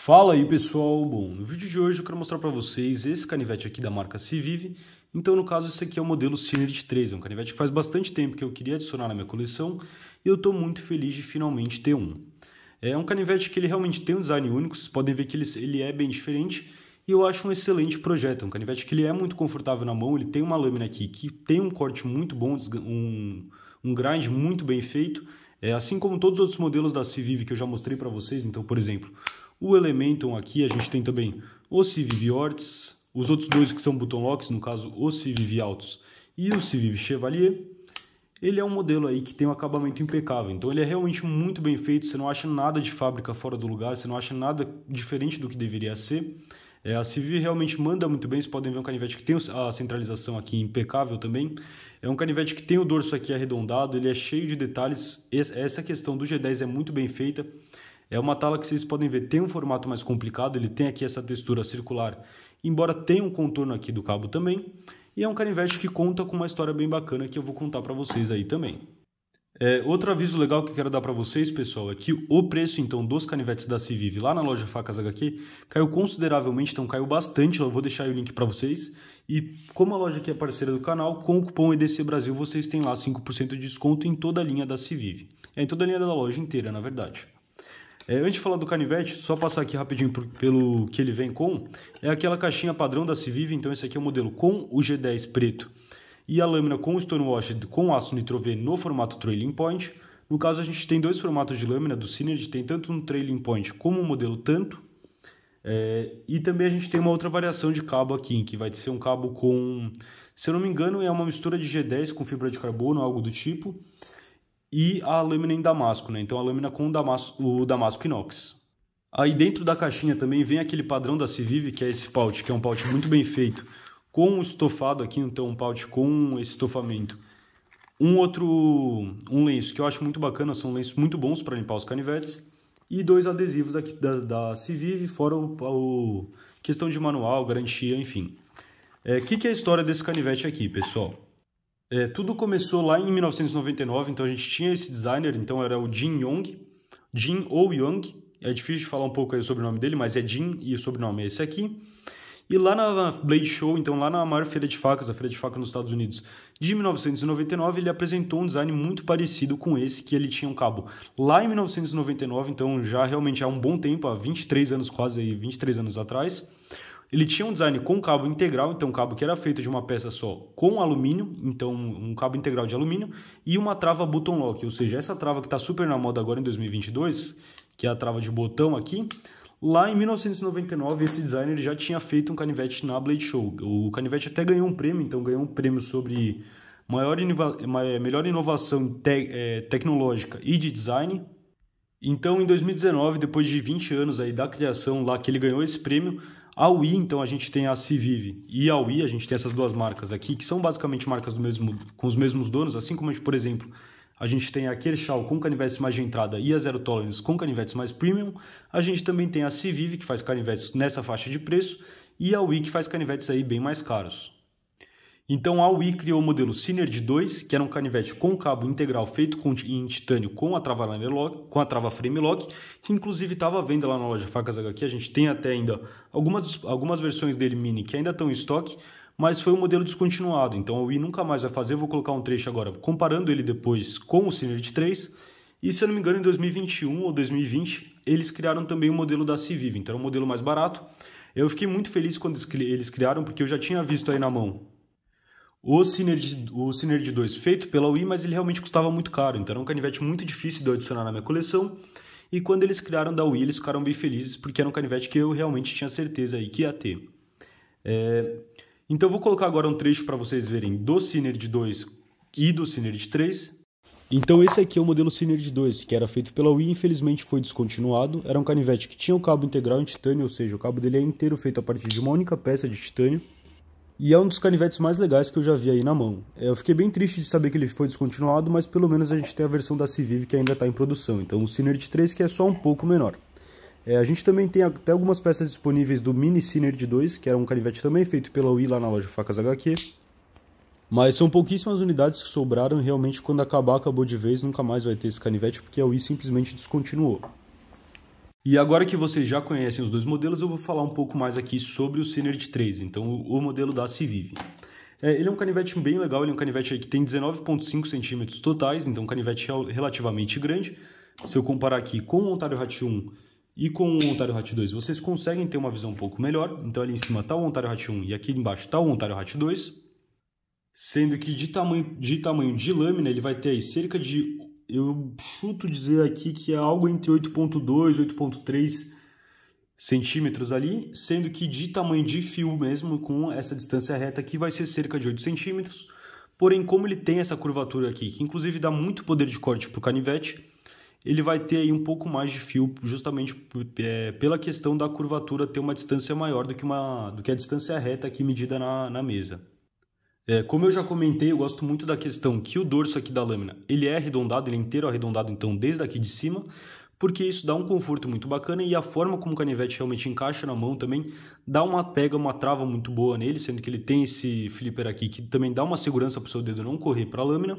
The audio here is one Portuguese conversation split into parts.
Fala aí pessoal, bom, no vídeo de hoje eu quero mostrar para vocês esse canivete aqui da marca Civivi. Então no caso esse aqui é o modelo Synergy 3, é um canivete que faz bastante tempo que eu queria adicionar na minha coleção e eu estou muito feliz de finalmente ter um. É um canivete que ele realmente tem um design único, vocês podem ver que ele é bem diferente e eu acho um excelente projeto. É um canivete que ele é muito confortável na mão, ele tem uma lâmina aqui que tem um corte muito bom, um grind muito bem feito, assim como todos os outros modelos da Civivi que eu já mostrei para vocês. Então, por exemplo, o Elementon aqui, a gente tem também o Civivi Ortiz, os outros dois que são button locks, no caso o Civivi Altos e o Civivi Chevalier. Ele é um modelo aí que tem um acabamento impecável, então ele é realmente muito bem feito, você não acha nada de fábrica fora do lugar, você não acha nada diferente do que deveria ser. A Civivi realmente manda muito bem, vocês podem ver um canivete que tem a centralização aqui impecável também. É um canivete que tem o dorso aqui arredondado, ele é cheio de detalhes, essa questão do G10 é muito bem feita. É uma tala que vocês podem ver, tem um formato mais complicado, ele tem aqui essa textura circular, embora tenha um contorno aqui do cabo também. E é um canivete que conta com uma história bem bacana que eu vou contar para vocês aí também. Outro aviso legal que eu quero dar para vocês, pessoal, é que o preço então dos canivetes da Civivi lá na loja Facas HQ caiu consideravelmente, então caiu bastante, eu vou deixar aí o link para vocês. E como a loja aqui é parceira do canal, com o cupom EDC Brasil vocês têm lá 5% de desconto em toda a linha da Civivi. Em toda a linha da loja inteira, na verdade. Antes de falar do canivete, só passar aqui rapidinho pelo que ele vem com, é aquela caixinha padrão da Civivi, então esse aqui é o modelo com o G10 preto e a lâmina com o Stonewashed com aço Nitro V no formato Trailing Point. No caso a gente tem dois formatos de lâmina do Synergy, tem tanto um Trailing Point como um modelo tanto, e também a gente tem uma outra variação de cabo aqui, que vai ser um cabo com, se eu não me engano, é uma mistura de G10 com fibra de carbono, algo do tipo, e a lâmina em damasco, né? Então a lâmina com o damasco inox. Aí dentro da caixinha também vem aquele padrão da Civivi, que é esse pouch, que é um pouch muito bem feito, com um estofado aqui, então um pouch com esse estofamento. Um lenço que eu acho muito bacana, são lenços muito bons para limpar os canivetes. E dois adesivos aqui da Civivi, fora o questão de manual, garantia, enfim. Que é a história desse canivete aqui, pessoal? Tudo começou lá em 1999, então a gente tinha esse designer, então era o Jin Yong, Jin ou Young, é difícil de falar um pouco aí sobre o sobrenome dele, mas é Jin e o sobrenome é esse aqui. E lá na Blade Show, então lá na maior feira de facas, a feira de facas nos Estados Unidos, de 1999, ele apresentou um design muito parecido com esse, que ele tinha um cabo lá em 1999, então já realmente há um bom tempo, há 23 anos quase, aí, 23 anos atrás. Ele tinha um design com cabo integral, então um cabo que era feito de uma peça só com alumínio, então um cabo integral de alumínio, e uma trava button lock, ou seja, essa trava que está super na moda agora em 2022, que é a trava de botão aqui. Lá em 1999, esse designer já tinha feito um canivete na Blade Show. O canivete até ganhou um prêmio, então ganhou um prêmio sobre melhor inovação tecnológica e de design. Então, em 2019, depois de 20 anos aí da criação lá que ele ganhou esse prêmio, a Wii, então a gente tem a Civivi e a Wii, a gente tem essas duas marcas aqui, que são basicamente marcas com os mesmos donos, assim como, por exemplo, a gente tem a Kershaw com canivetes mais de entrada e a Zero Tolerance com canivetes mais premium. A gente também tem a Civivi, que faz canivetes nessa faixa de preço, e a Wii, que faz canivetes aí bem mais caros. Então a Wii criou o modelo Synergy 2, que era um canivete com cabo integral feito em titânio com a trava frame lock, que inclusive estava à venda lá na loja Facas HQ. A gente tem até ainda algumas versões dele mini que ainda estão em estoque, mas foi um modelo descontinuado, então a Wii nunca mais vai fazer. Eu vou colocar um trecho agora comparando ele depois com o Synergy 3, e se eu não me engano em 2021 ou 2020 eles criaram também o modelo da Civivi, então era um modelo mais barato. Eu fiquei muito feliz quando eles criaram, porque eu já tinha visto aí na mão o Synergy 2 feito pela Wii, mas ele realmente custava muito caro, então era um canivete muito difícil de eu adicionar na minha coleção. E quando eles criaram da Wii, eles ficaram bem felizes, porque era um canivete que eu realmente tinha certeza aí que ia ter. Então eu vou colocar agora um trecho para vocês verem do Synergy 2 e do Synergy 3. Então esse aqui é o modelo Synergy 2, que era feito pela Wii, infelizmente foi descontinuado. Era um canivete que tinha o cabo integral em titânio, ou seja, o cabo dele é inteiro feito a partir de uma única peça de titânio. E é um dos canivetes mais legais que eu já vi aí na mão. Eu fiquei bem triste de saber que ele foi descontinuado, mas pelo menos a gente tem a versão da Civivi que ainda está em produção. Então o Synergy 3 que é só um pouco menor. A gente também tem até algumas peças disponíveis do Mini Synergy 2, que era um canivete também feito pela Wii lá na loja Facas HQ. Mas são pouquíssimas unidades que sobraram e realmente quando acabar, acabou de vez, nunca mais vai ter esse canivete porque a Wii simplesmente descontinuou. E agora que vocês já conhecem os dois modelos, eu vou falar um pouco mais aqui sobre o Synergy 3, então o modelo da Civivi. Ele é um canivete bem legal, ele é um canivete aí que tem 19,5 centímetros totais, então um canivete relativamente grande. Se eu comparar aqui com o Ontario Hat 1 e com o Ontario Hat 2, vocês conseguem ter uma visão um pouco melhor. Então ali em cima está o Ontario Hat 1 e aqui embaixo está o Ontario Hat 2. Sendo que de tamanho de lâmina ele vai ter aí cerca de, eu chuto dizer aqui que é algo entre 8,2 e 8,3 centímetros ali, sendo que de tamanho de fio mesmo, com essa distância reta aqui, vai ser cerca de 8 centímetros. Porém, como ele tem essa curvatura aqui, que inclusive dá muito poder de corte para o canivete, ele vai ter aí um pouco mais de fio, justamente pela questão da curvatura ter uma distância maior do que a distância reta aqui medida na mesa. Como eu já comentei, eu gosto muito da questão que o dorso aqui da lâmina, ele é arredondado, ele é inteiro arredondado, então desde aqui de cima, porque isso dá um conforto muito bacana e a forma como o canivete realmente encaixa na mão também dá uma trava muito boa nele, sendo que ele tem esse flipper aqui que também dá uma segurança para o seu dedo não correr para a lâmina.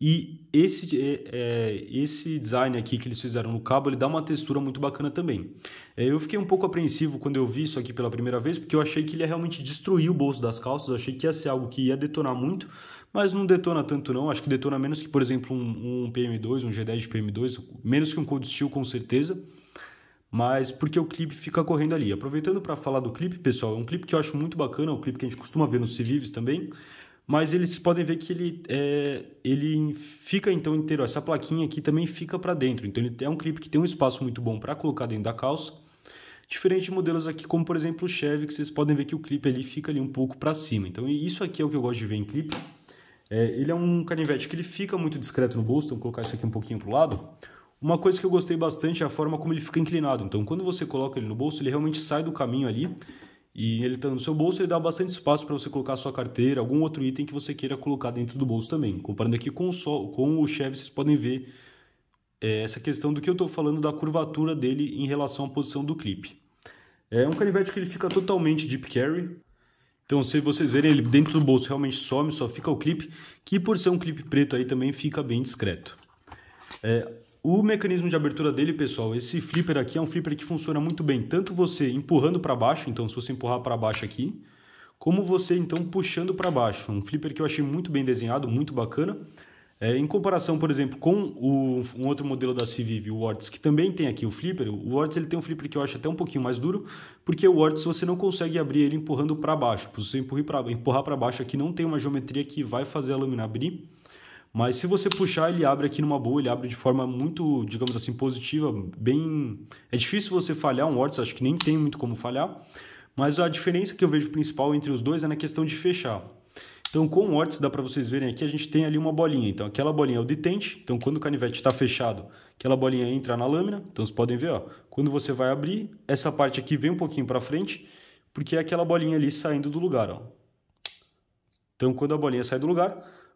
E esse design aqui que eles fizeram no cabo, ele dá uma textura muito bacana também. Eu fiquei um pouco apreensivo quando eu vi isso aqui pela primeira vez, porque eu achei que ele ia realmente destruir o bolso das calças, eu achei que ia ser algo que ia detonar muito, mas não detona tanto não, acho que detona menos que, por exemplo, um PM2, um G10 de PM2, menos que um Cold Steel com certeza, mas porque o clipe fica correndo ali. Aproveitando para falar do clipe, pessoal, é um clipe que eu acho muito bacana, é um clipe que a gente costuma ver nos Civivis também, mas eles podem ver que ele fica então inteiro, essa plaquinha aqui também fica para dentro, então ele é um clipe que tem um espaço muito bom para colocar dentro da calça, diferente de modelos aqui como por exemplo o Chevy, que vocês podem ver que o clipe ali fica ali um pouco para cima, então isso aqui é o que eu gosto de ver em clipe. Ele é um canivete que ele fica muito discreto no bolso, então vou colocar isso aqui um pouquinho para o lado. Uma coisa que eu gostei bastante é a forma como ele fica inclinado, então quando você coloca ele no bolso, ele realmente sai do caminho ali, e ele está no seu bolso, ele dá bastante espaço para você colocar a sua carteira, algum outro item que você queira colocar dentro do bolso também. Comparando aqui com o Chevy, vocês podem ver essa questão do que eu estou falando da curvatura dele em relação à posição do clipe. É um canivete que ele fica totalmente deep carry. Então, se vocês verem ele dentro do bolso, realmente some, só fica o clipe, que por ser um clipe preto aí também fica bem discreto. O mecanismo de abertura dele, pessoal, esse flipper aqui é um flipper que funciona muito bem, tanto você empurrando para baixo, então se você empurrar para baixo aqui, como você então puxando para baixo. Um flipper que eu achei muito bem desenhado, muito bacana. Em comparação, por exemplo, com um outro modelo da Civivi, o Ortiz, que também tem aqui o flipper, o Ortiz ele tem um flipper que eu acho até um pouquinho mais duro, porque o Ortiz você não consegue abrir ele empurrando para baixo. Se você empurrar para baixo aqui, não tem uma geometria que vai fazer a lâmina abrir. Mas se você puxar, ele abre aqui numa boa, ele abre de forma muito, digamos assim, positiva, bem... É difícil você falhar um Ortiz, acho que nem tem muito como falhar, mas a diferença que eu vejo principal entre os dois é na questão de fechar. Então, com o Ortiz, dá para vocês verem aqui, a gente tem ali uma bolinha. Então, aquela bolinha é o detente, então quando o canivete está fechado, aquela bolinha entra na lâmina. Então, vocês podem ver, ó, quando você vai abrir, essa parte aqui vem um pouquinho para frente, porque é aquela bolinha ali saindo do lugar, ó. Então, quando a bolinha sai do lugar...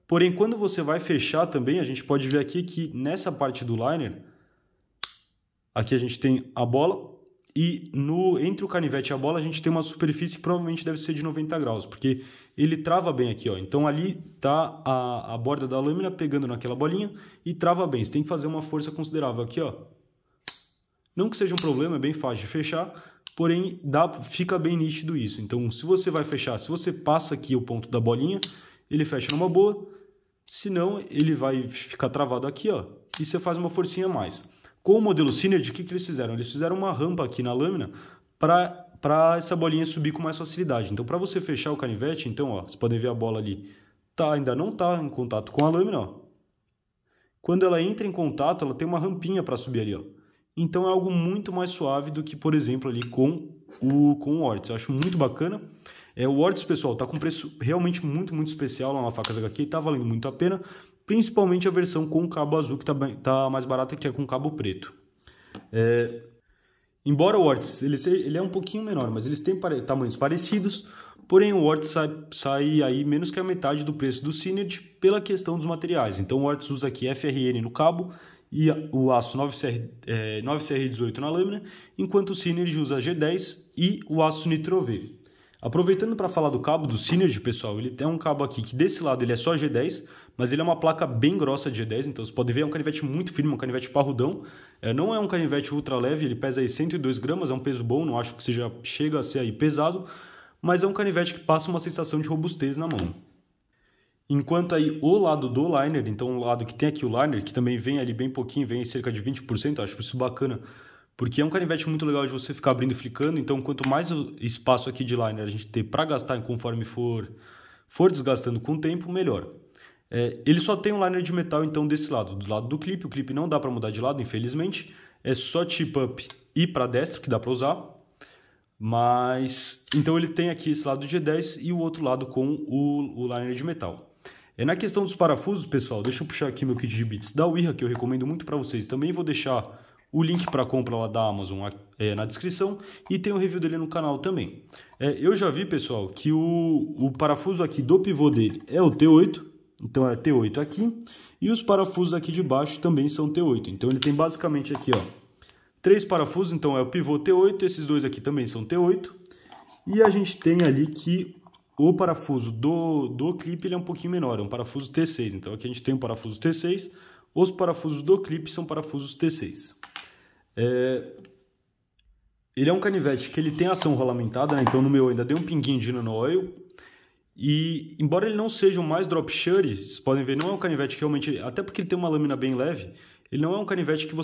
Porém, quando você vai fechar também, a gente pode ver aqui que nessa parte do liner, aqui a gente tem a bola e entre o canivete e a bola a gente tem uma superfície que provavelmente deve ser de 90 graus, porque ele trava bem aqui, ó. Então ali está a borda da lâmina pegando naquela bolinha e trava bem. Você tem que fazer uma força considerável aqui, ó. Não que seja um problema, é bem fácil de fechar, porém fica bem nítido isso. Então se você vai fechar, se você passa aqui o ponto da bolinha, ele fecha numa boa. Senão, ele vai ficar travado aqui, ó, e você faz uma forcinha a mais. Com o modelo Synergy, o que eles fizeram? Eles fizeram uma rampa aqui na lâmina para essa bolinha subir com mais facilidade. Então, para você fechar o canivete, então, ó, vocês podem ver a bola ali, ainda não está em contato com a lâmina, ó. Quando ela entra em contato, ela tem uma rampinha para subir ali, ó. Então, é algo muito mais suave do que, por exemplo, ali com o Ortiz. Eu acho muito bacana. O Ortiz, pessoal, está com preço realmente muito, muito especial lá na Facas HQ, está valendo muito a pena, principalmente a versão com cabo azul, que tá mais barata, que é com cabo preto. Embora o Ortiz ele é um pouquinho menor, mas eles têm tamanhos parecidos, porém o Ortiz sai aí menos que a metade do preço do Synergy pela questão dos materiais. Então o Ortiz usa aqui FRN no cabo e o aço 9CR18 na lâmina, enquanto o Synergy usa G10 e o aço Nitro V. Aproveitando para falar do cabo do Synergy, pessoal, ele tem um cabo aqui que desse lado ele é só G10, mas ele é uma placa bem grossa de G10, então você pode ver, é um canivete muito firme, um canivete parrudão. Não é um canivete ultra leve, ele pesa aí 102 gramas, é um peso bom, não acho que chega a ser aí pesado, mas é um canivete que passa uma sensação de robustez na mão. Enquanto aí o lado do liner, então o lado que tem aqui o liner, que também vem ali bem pouquinho, vem cerca de 20%, acho isso bacana, porque é um canivete muito legal de você ficar abrindo e flicando, então quanto mais espaço aqui de liner a gente ter para gastar conforme for desgastando com o tempo, melhor. Ele só tem um liner de metal então desse lado, do lado do clipe, o clipe não dá para mudar de lado, infelizmente, é só tip up e para destro que dá para usar, mas então ele tem aqui esse lado de G10 e o outro lado com o liner de metal. Na questão dos parafusos, pessoal, deixa eu puxar aqui meu kit de bits da Wiha, que eu recomendo muito para vocês, também vou deixar o link para compra lá da Amazon na descrição e tem o review dele no canal também. Eu já vi, pessoal, que o parafuso aqui do pivô dele é o T8, então é T8 aqui, e os parafusos aqui de baixo também são T8. Então ele tem basicamente aqui, ó, 3 parafusos, então é o pivô T8, esses dois aqui também são T8, e a gente tem ali que o parafuso do clipe ele é um pouquinho menor, é um parafuso T6, então aqui a gente tem um parafuso T6, os parafusos do clipe são parafusos T6. Ele é um canivete que ele tem ação rolamentada, né? Então no meu ainda deu um pinguinho de nano oil. E embora ele não seja o mais drop shutty, vocês podem ver, não é um canivete que realmente, até porque ele tem uma lâmina bem leve, ele não é um canivete que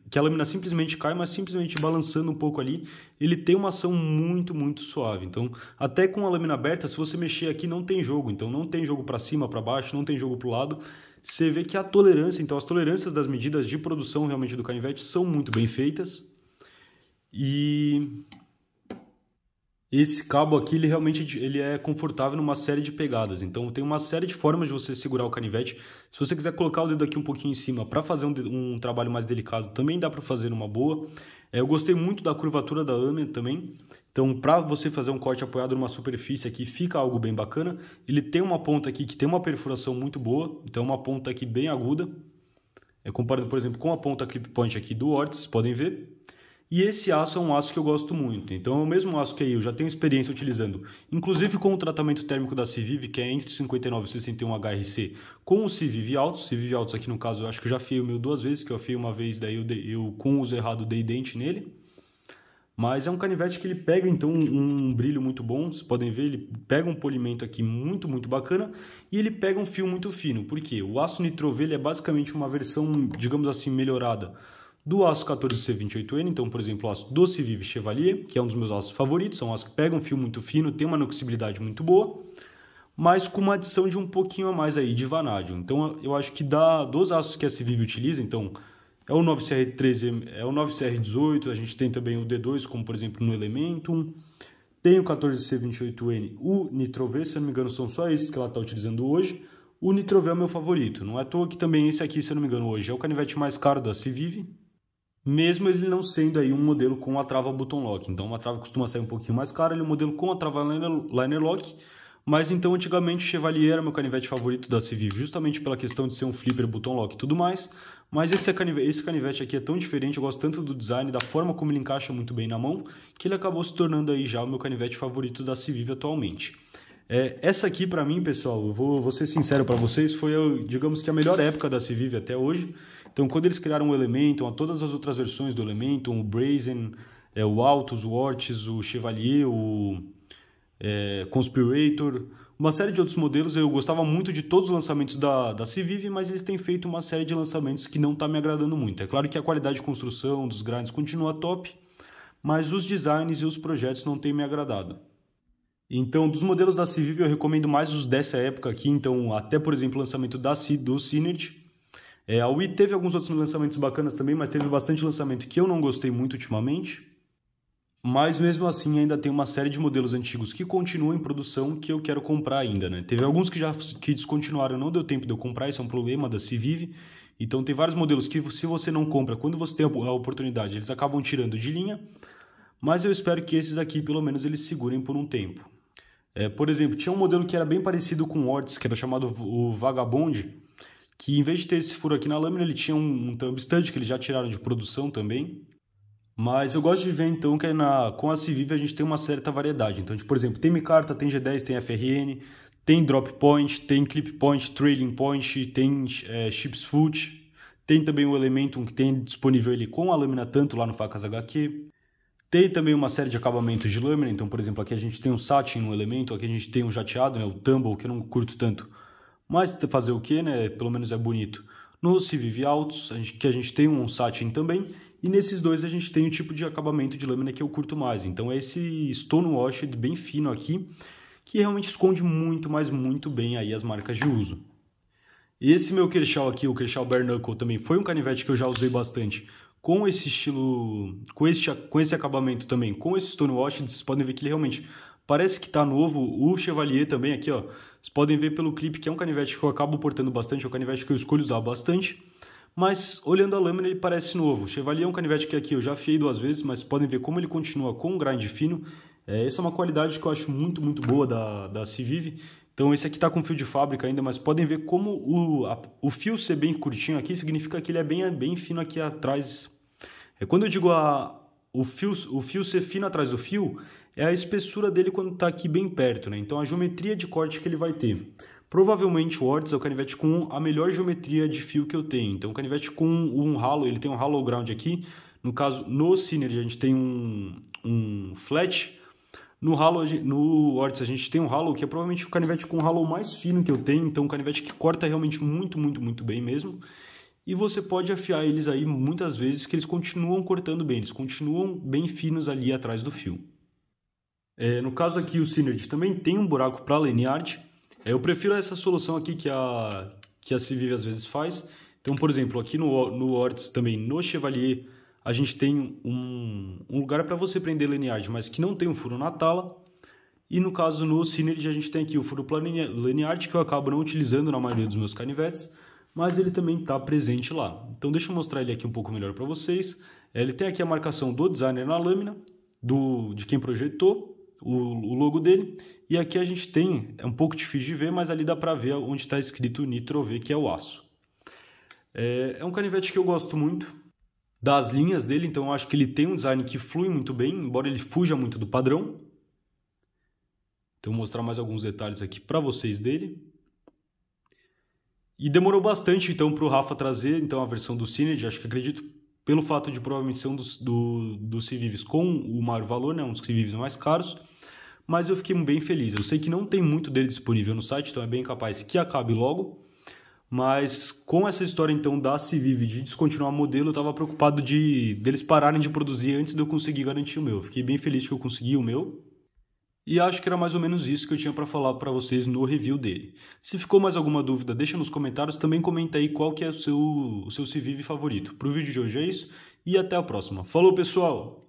que a lâmina simplesmente cai, mas simplesmente balançando um pouco ali, ele tem uma ação muito, muito suave. Então, até com a lâmina aberta, se você mexer aqui não tem jogo, então não tem jogo para cima, para baixo, não tem jogo para o lado. Você vê que a tolerância, então as tolerâncias das medidas de produção realmente do canivete são muito bem feitas. E esse cabo aqui, ele realmente é confortável numa série de pegadas. Então tem uma série de formas de você segurar o canivete. Se você quiser colocar o dedo aqui um pouquinho em cima para fazer um trabalho mais delicado, também dá para fazer numa boa. Eu gostei muito da curvatura da lâmina também. Então, para você fazer um corte apoiado numa superfície aqui, fica algo bem bacana. Ele tem uma ponta aqui que tem uma perfuração muito boa, então uma ponta aqui bem aguda. Comparando, por exemplo, com a ponta clip point aqui do Ortis, podem ver. E esse aço é um aço que eu gosto muito. Então, é o mesmo aço que aí eu já tenho experiência utilizando, inclusive com o tratamento térmico da Civive, que é entre 59 e 61 HRC, com o Civive Altos. Civive Altos aqui, no caso, eu acho que eu já afiei o meu 2 vezes, que eu afiei uma vez, daí eu com o uso errado dei dente nele. Mas é um canivete que ele pega, então, um brilho muito bom. Vocês podem ver, ele pega um polimento aqui muito, muito bacana. E ele pega um fio muito fino. Por quê? O aço Nitro-V ele é basicamente uma versão, digamos assim, melhorada do aço 14C28N. Então, por exemplo, o aço do Civive Chevalier, que é um dos meus aços favoritos. São aços que pegam um fio muito fino, tem uma inoxibilidade muito boa, mas com uma adição de um pouquinho a mais aí de vanádio. Então, eu acho que dos aços que a Civive utiliza, então, é o 9CR13, é o 9CR18, a gente tem também o D2, como por exemplo no Elementum, tem o 14C28N, o Nitro-V, se eu não me engano são só esses que ela está utilizando hoje. O Nitro-V é o meu favorito, não é à toa que também esse aqui, se eu não me engano hoje, é o canivete mais caro da Civive, mesmo ele não sendo aí um modelo com a trava button lock. Então uma trava costuma sair um pouquinho mais cara, ele é um modelo com a trava liner lock. Mas então antigamente o Chevalier era meu canivete favorito da Civive, justamente pela questão de ser um flipper button lock e tudo mais. Mas esse canivete aqui é tão diferente, eu gosto tanto do design, da forma como ele encaixa muito bem na mão, que ele acabou se tornando aí já o meu canivete favorito da Civive atualmente. Essa aqui para mim, pessoal, eu vou ser sincero para vocês, foi, digamos que a melhor época da Civive até hoje. Então quando eles criaram o Elementum, todas as outras versões do Elementum, o Brazen, o Altus, o Ortis, o Chevalier, o Conspirator, uma série de outros modelos. Eu gostava muito de todos os lançamentos da Civive, mas eles têm feito uma série de lançamentos que não está me agradando muito. É claro que a qualidade de construção dos grinds continua top, mas os designs e os projetos não têm me agradado. Então, dos modelos da Civive eu recomendo mais os dessa época aqui, então até por exemplo o lançamento do Synergy. A Wii teve alguns outros lançamentos bacanas também, mas teve bastante lançamento que eu não gostei muito ultimamente. Mas mesmo assim ainda tem uma série de modelos antigos que continuam em produção que eu quero comprar ainda, né? Teve alguns que descontinuaram, não deu tempo de eu comprar, isso é um problema da Civive. Então tem vários modelos que se você não compra, quando você tem a oportunidade, eles acabam tirando de linha. Mas eu espero que esses aqui, pelo menos, eles segurem por um tempo. Por exemplo, tinha um modelo que era bem parecido com o Ortis, que era chamado o Vagabond, que em vez de ter esse furo aqui na lâmina, ele tinha um thumb stud que eles já tiraram de produção também. Mas eu gosto de ver então que com a Civiv a gente tem uma certa variedade. Então, por exemplo, tem micarta, tem G10, tem FRN, tem drop point, tem clip point, trailing point, tem chips foot, tem também o Elementum que tem disponível ele com a lâmina tanto lá no Facas HQ. Tem também uma série de acabamentos de lâmina, então, por exemplo, aqui a gente tem um satin no Elemento, aqui a gente tem um jateado, né, o Tumble, que eu não curto tanto. Mas fazer o que, né, pelo menos é bonito. No Civiv Altos, que a gente tem um satin também, e nesses dois a gente tem o tipo de acabamento de lâmina que eu curto mais. Então é esse Stonewashed bem fino aqui, que realmente esconde muito, mas muito bem aí as marcas de uso. Esse meu Kershaw aqui, o Kershaw Bare Knuckle, também foi um canivete que eu já usei bastante com esse estilo, com esse acabamento também, com esse Stonewashed. Vocês podem ver que ele realmente parece que está novo. O Chevalier também aqui, ó, vocês podem ver pelo clipe que é um canivete que eu acabo portando bastante, é um canivete que eu escolho usar bastante. Mas olhando a lâmina ele parece novo. O Chevalier é um canivete que aqui eu já afiei 2 vezes, mas podem ver como ele continua com um grind fino. Essa é uma qualidade que eu acho muito, muito boa da Civiv. Então esse aqui está com fio de fábrica ainda, mas podem ver como o fio ser bem curtinho aqui significa que ele é bem fino aqui atrás. Quando eu digo o fio ser fino atrás do fio, é a espessura dele quando está aqui bem perto, né? Então a geometria de corte que ele vai ter. Provavelmente o Ortiz é o canivete com a melhor geometria de fio que eu tenho. Então o canivete com um hollow, ele tem um hollow ground aqui. No caso, no Synergy a gente tem um flat. No Ortiz a gente tem um hollow, que é provavelmente o canivete com o hollow mais fino que eu tenho. Então um canivete que corta realmente muito, muito, muito bem mesmo. E você pode afiar eles aí muitas vezes que eles continuam cortando bem. Eles continuam bem finos ali atrás do fio. No caso aqui o Synergy também tem um buraco para lanyard. Eu prefiro essa solução aqui que a Civiv às vezes faz. Então, por exemplo, aqui no Ortiz também, no Chevalier, a gente tem um lugar para você prender lanyard, mas que não tem um furo na tala. E no caso no Synergy a gente tem aqui o furo para lanyard, que eu acabo não utilizando na maioria dos meus canivetes, mas ele também está presente lá. Então deixa eu mostrar ele aqui um pouco melhor para vocês. Ele tem aqui a marcação do designer na lâmina, de quem projetou, o logo dele, e aqui a gente tem, é um pouco difícil de ver, mas ali dá para ver onde está escrito Nitro V, que é o aço. É um canivete que eu gosto muito das linhas dele, então eu acho que ele tem um design que flui muito bem, embora ele fuja muito do padrão. Então vou mostrar mais alguns detalhes aqui para vocês dele. E demorou bastante então para o Rafa trazer então a versão do Synergy, acho que acredito pelo fato de provavelmente ser um dos Civivs com o maior valor, né, um dos Civivs mais caros, mas eu fiquei bem feliz. Eu sei que não tem muito dele disponível no site, então é bem capaz que acabe logo, mas com essa história então da Civiv de descontinuar o modelo, eu estava preocupado deles pararem de produzir antes de eu conseguir garantir o meu. Fiquei bem feliz que eu consegui o meu. E acho que era mais ou menos isso que eu tinha para falar para vocês no review dele. Se ficou mais alguma dúvida, deixa nos comentários. Também comenta aí qual que é o seu Civiv favorito. Para o vídeo de hoje é isso e até a próxima. Falou, pessoal!